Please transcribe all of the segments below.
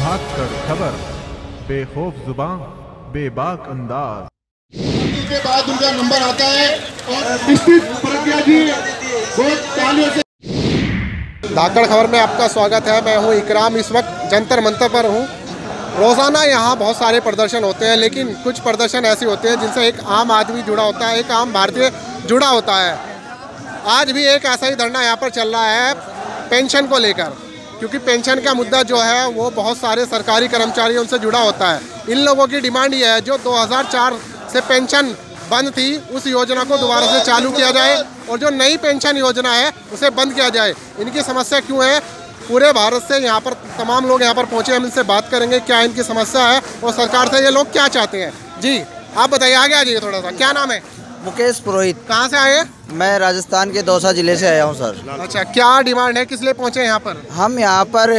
भागकर खबर, बेखौफ जुबान, बेबाक अंदाज। के बाद उनका नंबर आता है और निश्चित प्रज्ञा जी बहुत तालियों से। धाकड़ खबर में आपका स्वागत है। मैं हूं इकराम। इस वक्त जंतर मंतर पर हूं। रोज़ाना यहां बहुत सारे प्रदर्शन होते हैं, लेकिन कुछ प्रदर्शन ऐसे होते हैं जिनसे एक आम आदमी जुड़ा होता है, एक आम भारतीय जुड़ा होता है। आज भी एक ऐसा ही धरना यहां पर चल रहा है पेंशन को लेकर, क्योंकि पेंशन का मुद्दा जो है वो बहुत सारे सरकारी कर्मचारियों से जुड़ा होता है। इन लोगों की डिमांड ये है, जो 2004 से पेंशन बंद थी उस योजना को दोबारा से चालू किया जाए और जो नई पेंशन योजना है उसे बंद किया जाए। इनकी समस्या क्यों है, पूरे भारत से यहाँ पर तमाम लोग यहाँ पर पहुँचे। हम इनसे बात करेंगे क्या इनकी समस्या है और सरकार से ये लोग क्या चाहते हैं। जी आप बताइए, आगे आ जाइए थोड़ा सा। क्या नाम है? मुकेश पुरोहित। कहाँ से आए? मैं राजस्थान के दौसा जिले से आया हूँ सर। अच्छा, क्या डिमांड है, किस लिए पहुँचे यहाँ पर? हम यहाँ पर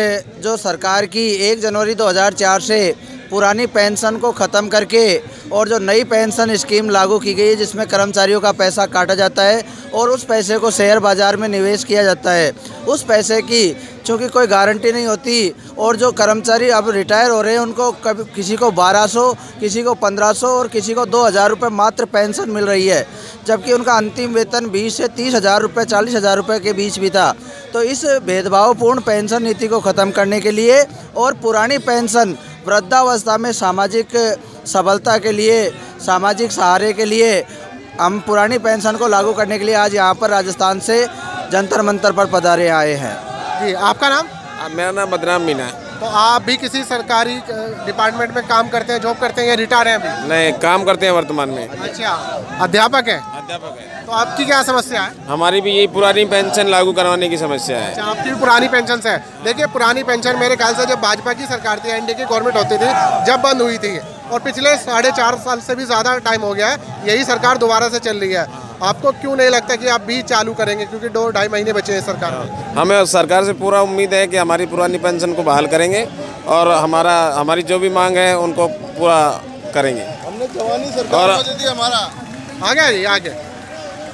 जो सरकार की 1 जनवरी 2004 से पुरानी पेंशन को ख़त्म करके और जो नई पेंशन स्कीम लागू की गई है जिसमें कर्मचारियों का पैसा काटा जाता है और उस पैसे को शेयर बाज़ार में निवेश किया जाता है, उस पैसे की चूँकि कोई गारंटी नहीं होती और जो कर्मचारी अब रिटायर हो रहे हैं उनको कभी किसी को 1200, किसी को 1500 और किसी को 2000 रुपये मात्र पेंशन मिल रही है, जबकि उनका अंतिम वेतन 20 से 30,000 रुपये, 40,000 रुपये के बीच भी था। तो इस भेदभावपूर्ण पेंशन नीति को ख़त्म करने के लिए और पुरानी पेंशन वृद्धावस्था में सामाजिक सबलता के लिए, सामाजिक सहारे के लिए हम पुरानी पेंशन को लागू करने के लिए आज यहाँ पर राजस्थान से जंतर मंतर पर पधारे आए हैं। जी आपका नाम? मेरा नाम बदनाम मीना है। तो आप भी किसी सरकारी डिपार्टमेंट में काम करते हैं, जॉब करते हैं या रिटायर हैं अभी? नहीं, काम करते हैं वर्तमान में। अच्छा, अध्यापक है? अध्यापक है। तो आपकी क्या समस्या है? हमारी भी यही पुरानी पेंशन लागू करवाने की समस्या है। अच्छा, आपकी भी पुरानी पेंशन से है। देखिए, पुरानी पेंशन मेरे ख्याल से जब भाजपा की सरकार थी, एनडीए की गवर्नमेंट होती थी, जब बंद हुई थी और पिछले 4.5 साल से भी ज़्यादा टाइम हो गया है, यही सरकार दोबारा से चल रही है। आपको क्यों नहीं लगता कि आप भी चालू करेंगे, क्योंकि 2-2.5 महीने बचे हैं सरकार में? हमें सरकार से पूरा उम्मीद है कि हमारी पुरानी पेंशन को बहाल करेंगे और हमारी जो भी मांग है उनको पूरा करेंगे। हमने जवानी सरकार को दे दी। हमारा आगे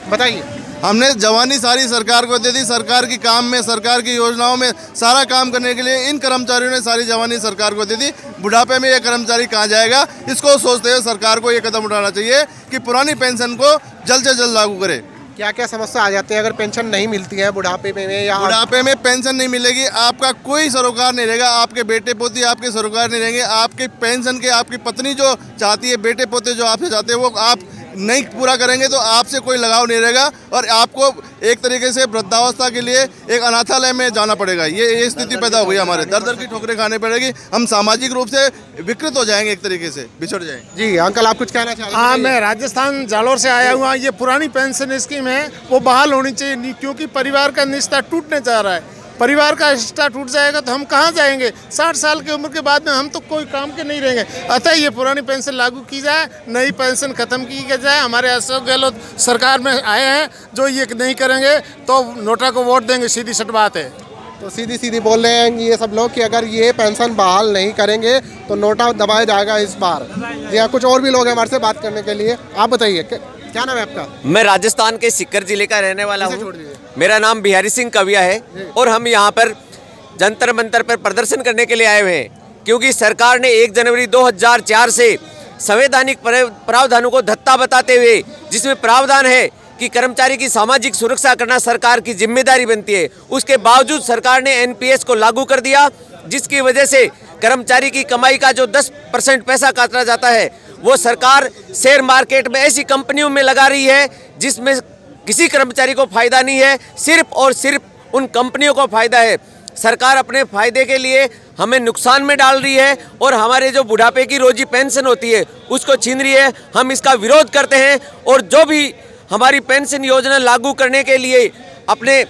बताइए। हमने जवानी सारी सरकार को दे दी। सरकार की काम में, सरकार की योजनाओं में सारा काम करने के लिए इन कर्मचारियों ने सारी जवानी सरकार को दे दी। बुढ़ापे में ये कर्मचारी कहाँ जाएगा, इसको सोचते हुए सरकार को ये कदम उठाना चाहिए कि पुरानी पेंशन को जल्द से जल्द लागू करे। क्या क्या समस्या आ जाती है अगर पेंशन नहीं मिलती है बुढ़ापे में? या बुढ़ापे में पेंशन नहीं मिलेगी, आपका कोई सरोकार नहीं रहेगा, आपके बेटे पोती आपके सरोकार नहीं रहेंगे। आपके पेंशन के आपकी पत्नी जो चाहती है, बेटे पोते जो आपसे चाहते हैं, वो आप नहीं पूरा करेंगे तो आपसे कोई लगाव नहीं रहेगा और आपको एक तरीके से वृद्धावस्था के लिए एक अनाथालय में जाना पड़ेगा। ये स्थिति पैदा हुई हमारे। दर की ठोकरें खाने पड़ेगी। हम सामाजिक रूप से विकृत हो जाएंगे, एक तरीके से बिछड़ जाएंगे। जी अंकल, आप कुछ कहना चाहते हैं? हाँ, मैं राजस्थान जालोर से आया हुआ। ये पुरानी पेंशन स्कीम है वो बहाल होनी चाहिए, क्योंकि परिवार का रिश्ता टूटने जा रहा है। परिवार का रिश्ता टूट जाएगा तो हम कहाँ जाएंगे? 60 साल की उम्र के बाद में हम तो कोई काम के नहीं रहेंगे। अतः ये पुरानी पेंशन लागू की जाए, नई पेंशन खत्म की जाए। हमारे अशोक गहलोत सरकार में आए हैं, जो ये नहीं करेंगे तो नोटा को वोट देंगे, सीधी सट बात है। तो सीधी बोल रहे हैं ये सब लोग कि अगर ये पेंशन बहाल नहीं करेंगे तो नोटा दबाया जाएगा इस बार। या कुछ और भी लोग हैं हमारे से बात करने के लिए। आप बताइए, क्या नाम है आपका? मैं राजस्थान के सीकर जिले का रहने वाला हूँ। मेरा नाम बिहारी सिंह कविया है और हम यहाँ पर जंतर मंतर पर प्रदर्शन करने के लिए आए हुए हैं, क्योंकि सरकार ने 1 जनवरी 2004 से संवैधानिक प्रावधानों को धत्ता बताते हुए, जिसमें प्रावधान है कि कर्मचारी की सामाजिक सुरक्षा करना सरकार की जिम्मेदारी बनती है, उसके बावजूद सरकार ने एनपीएस को लागू कर दिया, जिसकी वजह से कर्मचारी की कमाई का जो 10% पैसा काटा जाता है वो सरकार शेयर मार्केट में ऐसी कंपनियों में लगा रही है जिसमें किसी कर्मचारी को फायदा नहीं है, सिर्फ और सिर्फ उन कंपनियों को फायदा है। सरकार अपने फायदे के लिए हमें नुकसान में डाल रही है और हमारे जो बुढ़ापे की रोजी पेंशन होती है उसको छीन रही है। हम इसका विरोध करते हैं और जो भी हमारी पेंशन योजना लागू करने के लिए अपने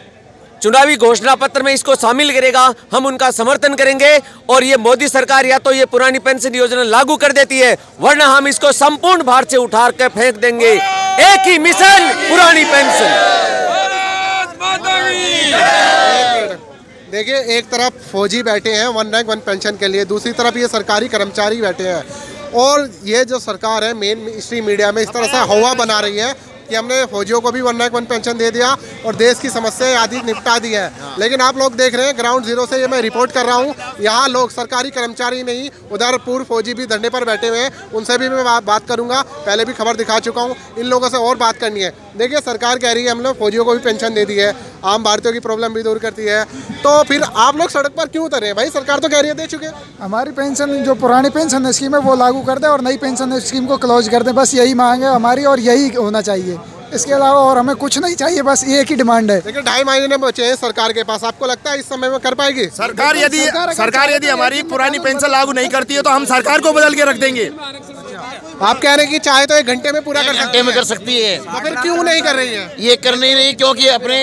चुनावी घोषणा पत्र में इसको शामिल करेगा, हम उनका समर्थन करेंगे। और ये मोदी सरकार या तो ये पुरानी पेंशन योजना लागू कर देती है, वरना हम इसको संपूर्ण भारत से उठा कर फेंक देंगे। एक ही मिशन, पुरानी पेंशन। देखिए, एक तरफ फौजी बैठे हैं 1 रैंक 1 पेंशन के लिए, दूसरी तरफ ये सरकारी कर्मचारी बैठे हैं और ये जो सरकार है मेन स्ट्रीम मीडिया में इस तरह से हवा बना रही है कि हमने फौजियों को भी 1 पेंशन दे दिया और देश की समस्याएं आदि निपटा दी है। लेकिन आप लोग देख रहे हैं ग्राउंड जीरो से ये मैं रिपोर्ट कर रहा हूँ, यहाँ लोग सरकारी कर्मचारी नहीं, उधर पूर्व फौजी भी धरने पर बैठे हुए हैं, उनसे भी मैं बात करूँगा। पहले भी खबर दिखा चुका हूँ, इन लोगों से और बात करनी है। देखिए सरकार कह रही है हम लोग फौजियों को भी पेंशन दे दी है, आम भारतीयों की प्रॉब्लम भी दूर करती है, तो फिर आप लोग सड़क पर क्यों उतरे हैं भाई? सरकार तो कह रही है दे चुके। हमारी पेंशन जो पुरानी पेंशन स्कीम है वो लागू कर दे और नई पेंशन स्कीम को क्लोज कर दे, बस यही मांग है हमारी और यही होना चाहिए। इसके अलावा और हमें कुछ नहीं चाहिए, बस एक ही डिमांड है। लेकिन 2.5 महीने बचे हैं सरकार के पास, आपको लगता है इस समय में कर पाएगी सरकार? यदि हमारी पुरानी पेंशन लागू नहीं करती है तो हम सरकार को बदल के रख देंगे। आप कह रहे हैं कि चाहे तो 1 घंटे में पूरा कर सकती है, तो फिर क्यों नहीं कर रही है? ये करनी नहीं क्योंकि अपने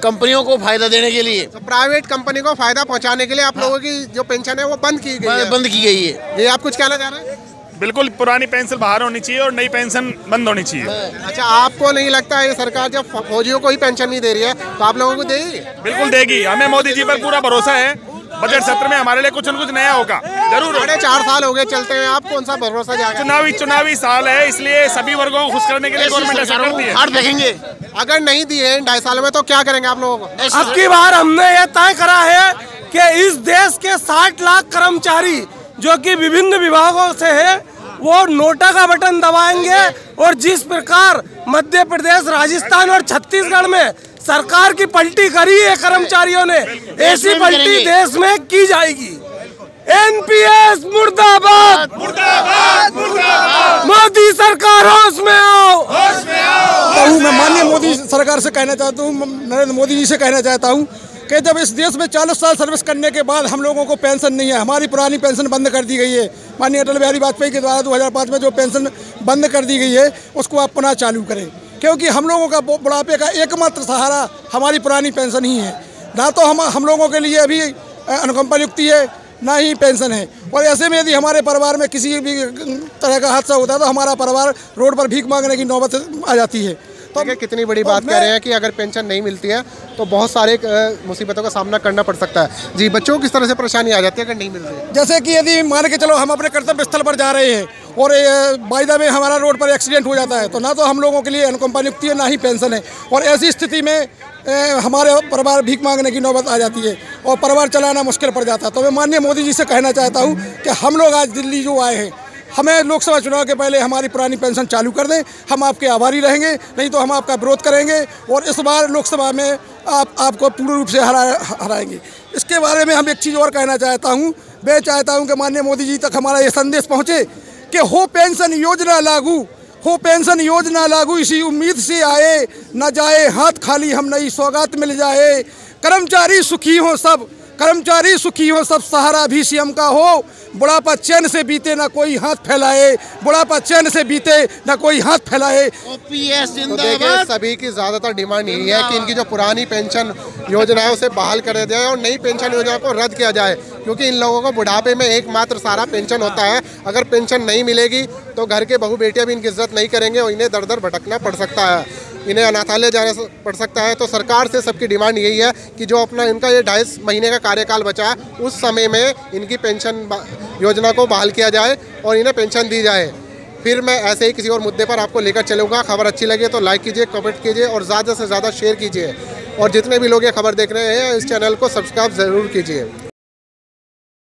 कंपनियों को फायदा देने के लिए, तो प्राइवेट कंपनी को फायदा पहुंचाने के लिए आप लोगों की जो पेंशन है वो बंद की गई है। ये आप कुछ कहना चाह रहे हैं? बिल्कुल, पुरानी पेंशन बाहर होनी चाहिए और नई पेंशन बंद होनी चाहिए। अच्छा, आपको नहीं लगता है ये सरकार जब फौजियों को ही पेंशन नहीं दे रही है तो आप लोगों को देगी? बिल्कुल देगी, हमें मोदी जी पर पूरा भरोसा है। बजट सत्र में हमारे लिए कुछ न कुछ नया होगा जरूर। 4.5 साल हो गए चलते हैं, आप कौन सा भरोसा जाएगा? चुनावी साल है, इसलिए सभी वर्गों को खुश करने के लिए गवर्नमेंट ऐसा करती है। हाथ देखेंगे, अगर नहीं दिए इन 2.5 साल में तो क्या करेंगे आप लोगों को? अब की बार हमने ये तय करा है कि इस देश के 60 लाख कर्मचारी जो कि विभिन्न विभागों से है वो नोटा का बटन दबाएंगे और जिस प्रकार मध्य प्रदेश, राजस्थान और छत्तीसगढ़ में सरकार की पलटी करी है कर्मचारियों ने, ऐसी पलटी देश में की जाएगी। एनपीएस मुर्दाबाद, मुर्दाबाद, मुर्दाबाद। मोदी सरकार होश में आओ, होश में आओ। मैं माननीय मोदी सरकार से कहना चाहता हूँ, नरेंद्र मोदी जी से कहना चाहता हूँ कि जब इस देश में 40 साल सर्विस करने के बाद हम लोगों को पेंशन नहीं है, हमारी पुरानी पेंशन बंद कर दी गई है। माननीय अटल बिहारी वाजपेयी के द्वारा 2005 में जो पेंशन बंद कर दी गई है उसको आप पुनः चालू करें, क्योंकि हम लोगों का बुढ़ापे का एकमात्र सहारा हमारी पुरानी पेंशन ही है। ना तो हम लोगों के लिए अभी अनुकंपा नियुक्ति है, ना ही पेंशन है। और ऐसे में यदि हमारे परिवार में किसी भी तरह का हादसा होता है तो हमारा परिवार रोड पर भीख मांगने की नौबत आ जाती है। तो कितनी बड़ी बात कह रहे हैं कि अगर पेंशन नहीं मिलती है तो बहुत सारे मुसीबतों का सामना करना पड़ सकता है। जी, बच्चों को किस तरह से परेशानी आ जाती है अगर नहीं मिल रही? जैसे कि यदि मान के चलो हम अपने कर्तव्य स्थल पर जा रहे हैं और बायदा में हमारा रोड पर एक्सीडेंट हो जाता है तो ना तो हम लोगों के लिए अनुकंपा नियुक्ति है, ना ही पेंशन है। और ऐसी स्थिति में हमारे परिवार भीख मांगने की नौबत आ जाती है और परिवार चलाना मुश्किल पड़ जाता है। तो मैं माननीय मोदी जी से कहना चाहता हूँ कि हम लोग आज दिल्ली जो आए हैं, हमें लोकसभा चुनाव के पहले हमारी पुरानी पेंशन चालू कर दें, हम आपके आभारी रहेंगे, नहीं तो हम आपका विरोध करेंगे और इस बार लोकसभा में आपको पूर्ण रूप से हराएंगे। इसके बारे में हम एक चीज़ और कहना चाहता हूँ, मैं चाहता हूँ कि माननीय मोदी जी तक हमारा ये संदेश पहुँचे कि हो पेंशन योजना लागू, हो पेंशन योजना लागू, इसी उम्मीद से आए, न जाए हाथ खाली, हम नई सौगात मिल जाए। कर्मचारी सुखी हो सब, कर्मचारी सुखी हो सब, सहारा भी सीएम का हो, बुढ़ापा चैन से बीते ना कोई हाथ फैलाए, बुढ़ापा चैन से बीते ना कोई हाथ फैलाए। तो देखिए सभी की ज़्यादातर डिमांड यही है कि इनकी जो पुरानी पेंशन योजना है उसे बहाल कर दिया जाए और नई पेंशन योजना को रद्द किया जाए, क्योंकि इन लोगों को बुढ़ापे में एकमात्र सारा पेंशन होता है। अगर पेंशन नहीं मिलेगी तो घर के बहू बेटियाँ भी इनकी इज्जत नहीं करेंगे और इन्हें दर दर भटकना पड़ सकता है, इन्हें अनाथालय जाना पड़ सकता है। तो सरकार से सबकी डिमांड यही है कि जो अपना इनका ये 2.5 महीने का कार्यकाल बचा है उस समय में इनकी पेंशन योजना को बहाल किया जाए और इन्हें पेंशन दी जाए। फिर मैं ऐसे ही किसी और मुद्दे पर आपको लेकर चलूँगा। खबर अच्छी लगे तो लाइक कीजिए, कमेंट कीजिए और ज़्यादा से ज़्यादा शेयर कीजिए। और जितने भी लोग ये खबर देख रहे हैं इस चैनल को सब्सक्राइब ज़रूर कीजिए।